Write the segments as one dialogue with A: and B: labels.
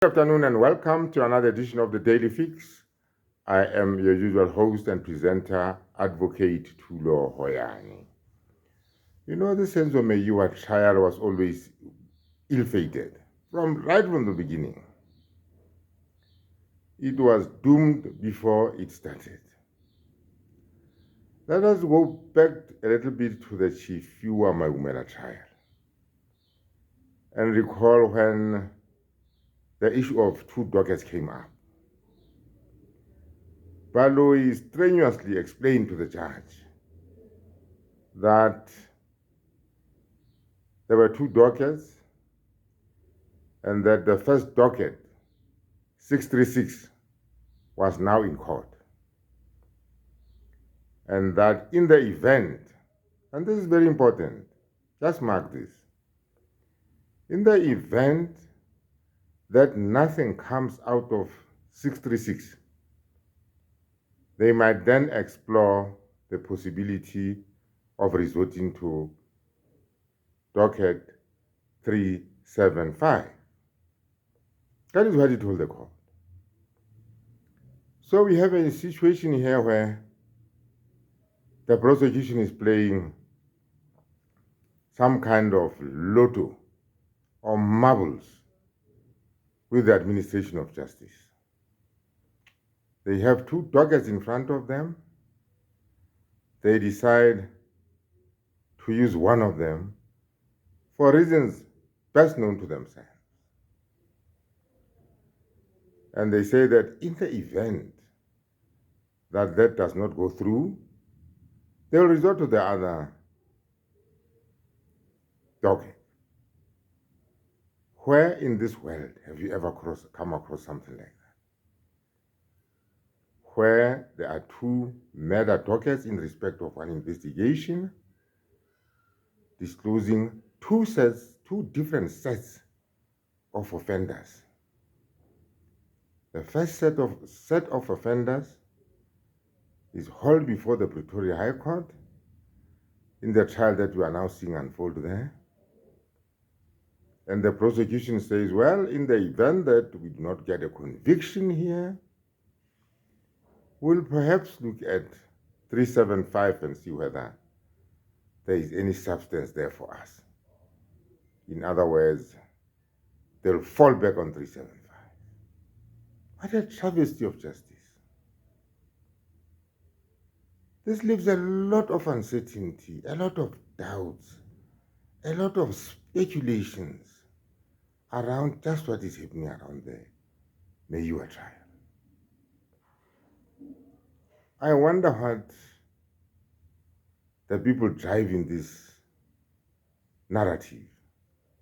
A: Good afternoon and welcome to another edition of the Daily Fix. I am your usual host and presenter, Advocate Tulo Hoyani. You know, the sense of Meyiwa trial was always ill-fated, right from the beginning. It was doomed before it started. Let us go back a little bit to the Chifiwa Maumela trial and recall when the issue of two dockets came up. Baloyi strenuously explained to the judge that there were two dockets and that the first docket, 636, was now in court. And that in the event, and this is very important, just mark this, in the event that nothing comes out of 636, they might then explore the possibility of resorting to docket 375. That is what he told the court. So we have a situation here where the prosecution is playing some kind of lotto or marbles with the administration of justice. They have two dockets in front of them. They decide to use one of them for reasons best known to themselves. And they say that in the event that that does not go through, they will resort to the other docket. Where in this world have you ever come across something like that? Where there are two murder dockets in respect of an investigation, disclosing two different sets of offenders. The first set of offenders is held before the Pretoria High Court in the trial that we are now seeing unfold there. And the prosecution says, well, in the event that we do not get a conviction here, we'll perhaps look at 375 and see whether there is any substance there for us. In other words, they'll fall back on 375. What a travesty of justice. This leaves a lot of uncertainty, a lot of doubts, a lot of speculations around just what is happening around the Meyiwa trial. I wonder what the people driving this narrative,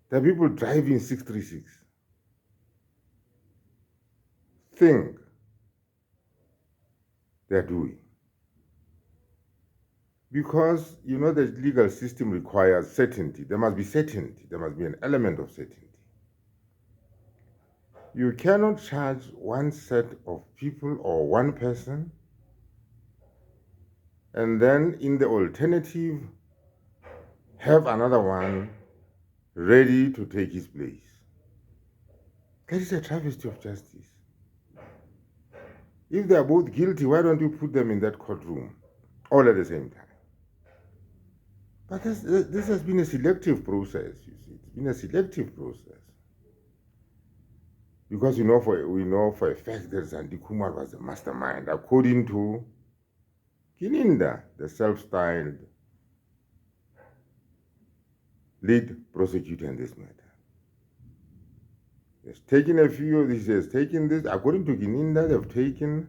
A: the people driving 636, think they're doing. Because, you know, the legal system requires certainty. There must be certainty. There must be an element of certainty. You cannot charge one set of people or one person and then in the alternative have another one ready to take his place. That is a travesty of justice. If they are both guilty, why don't you put them in that courtroom all at the same time? But this has been a selective process, you see. It's been a selective process. Because we know for a fact that Zandi Kumar was the mastermind, according to Kininda, the self-styled lead prosecutor in this matter. He has taken according to Kininda, they've taken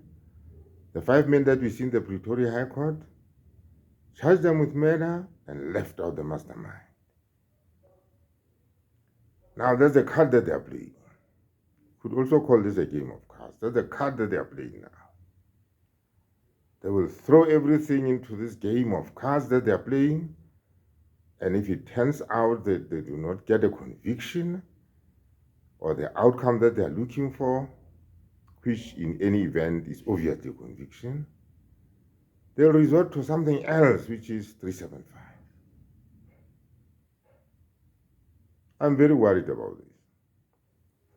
A: the 5 men that we see in the Pretoria High Court, charged them with murder, and left out the mastermind. Now, there's a card that they're playing. Could also call this a game of cards. That's the card that they're playing now. They will throw everything into this game of cards that they're playing, and if it turns out that they do not get a conviction or the outcome that they're looking for, which in any event is obviously a conviction, they'll resort to something else, which is 375. I'm very worried about this.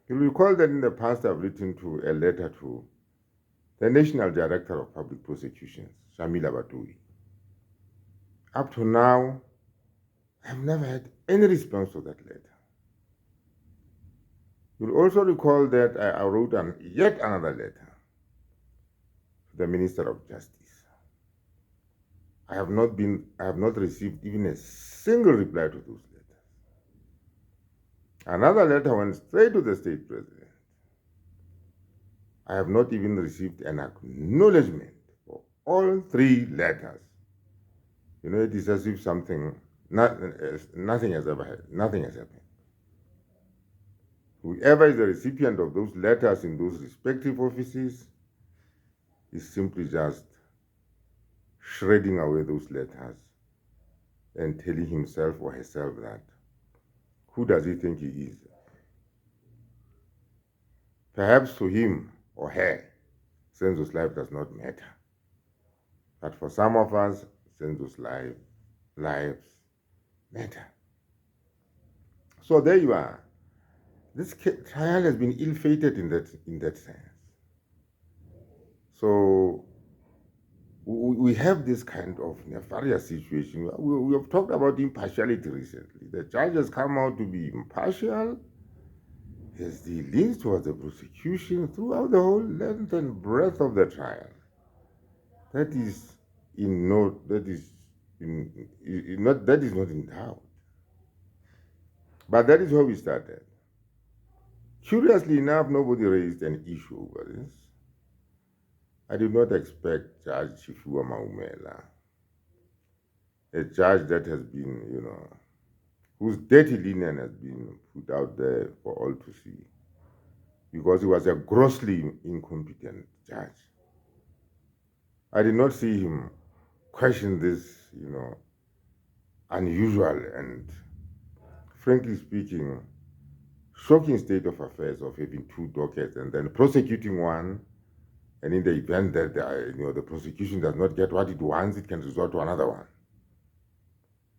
A: You'll recall that in the past I've written to a letter to the National Director of Public Prosecutions, Baloyi. Up to now, I've never had any response to that letter. You'll also recall that I wrote yet another letter to the Minister of Justice. I have not received even a single reply to those letters. Another letter went straight to the state president. I have not even received an acknowledgement for all three letters. It is as if nothing has happened. Whoever is the recipient of those letters in those respective offices is simply just shredding away those letters and telling himself or herself that, who does he think he is? Perhaps to him or her, census life does not matter. But for some of us, census lives matter. So there you are. This trial has been ill-fated in that sense. So we have this kind of nefarious situation. We have talked about impartiality recently. The judge has come out to be impartial. Has the leans towards the prosecution throughout the whole length and breadth of the trial. That is not in doubt. But that is how we started. Curiously enough, nobody raised an issue over this. I did not expect Judge Chifuwa Maumela, a judge that has been, whose dirty linen has been put out there for all to see, because he was a grossly incompetent judge. I did not see him question this, unusual and, frankly speaking, shocking state of affairs of having two dockets and then prosecuting one, and in the event that the prosecution does not get what it wants, it can resort to another one.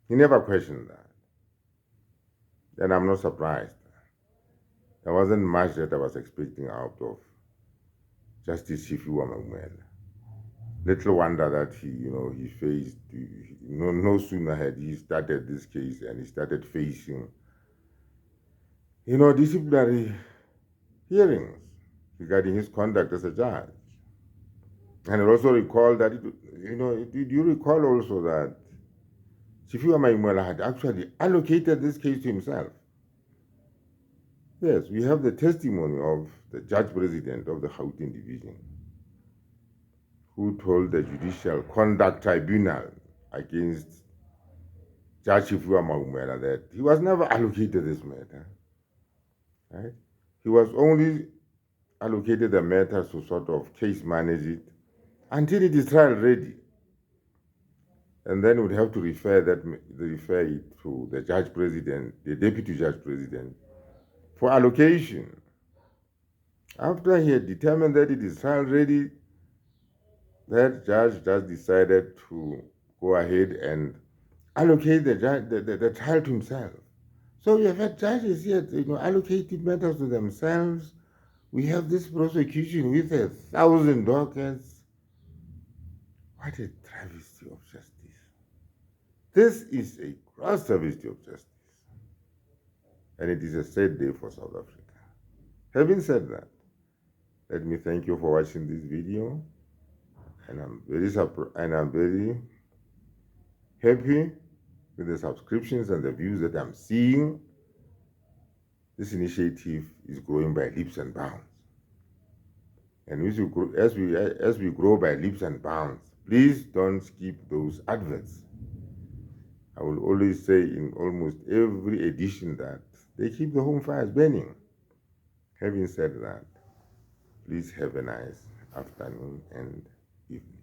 A: He never questioned that. And I'm not surprised. There wasn't much that I was expecting out of Justice Chifuwa Maumela. Little wonder that he faced, no sooner had he started this case and he started facing, disciplinary hearings regarding his conduct as a judge. And I also recall that, did you recall also that Chifuwa Maumela had actually allocated this case to himself? Yes, we have the testimony of the judge president of the Gauteng division, who told the Judicial Conduct Tribunal against Judge Chifuwa Maumela that he was never allocated this matter. Right? He was only allocated the matter to sort of case manage it until it is trial ready. And then would have to refer it to the judge president, the deputy judge president, for allocation. After he had determined that it is trial ready, that judge just decided to go ahead and allocate the trial to himself. So we have had judges here, allocating matters to themselves. We have this prosecution with 1,000 dockets. What a travesty of justice. This is a gross travesty of justice. And it is a sad day for South Africa. Having said that, let me thank you for watching this video. And I'm very happy with the subscriptions and the views that I'm seeing. This initiative is growing by leaps and bounds. And as we grow by leaps and bounds, please don't skip those adverts. I will always say in almost every edition that they keep the home fires burning. Having said that, please have a nice afternoon and evening.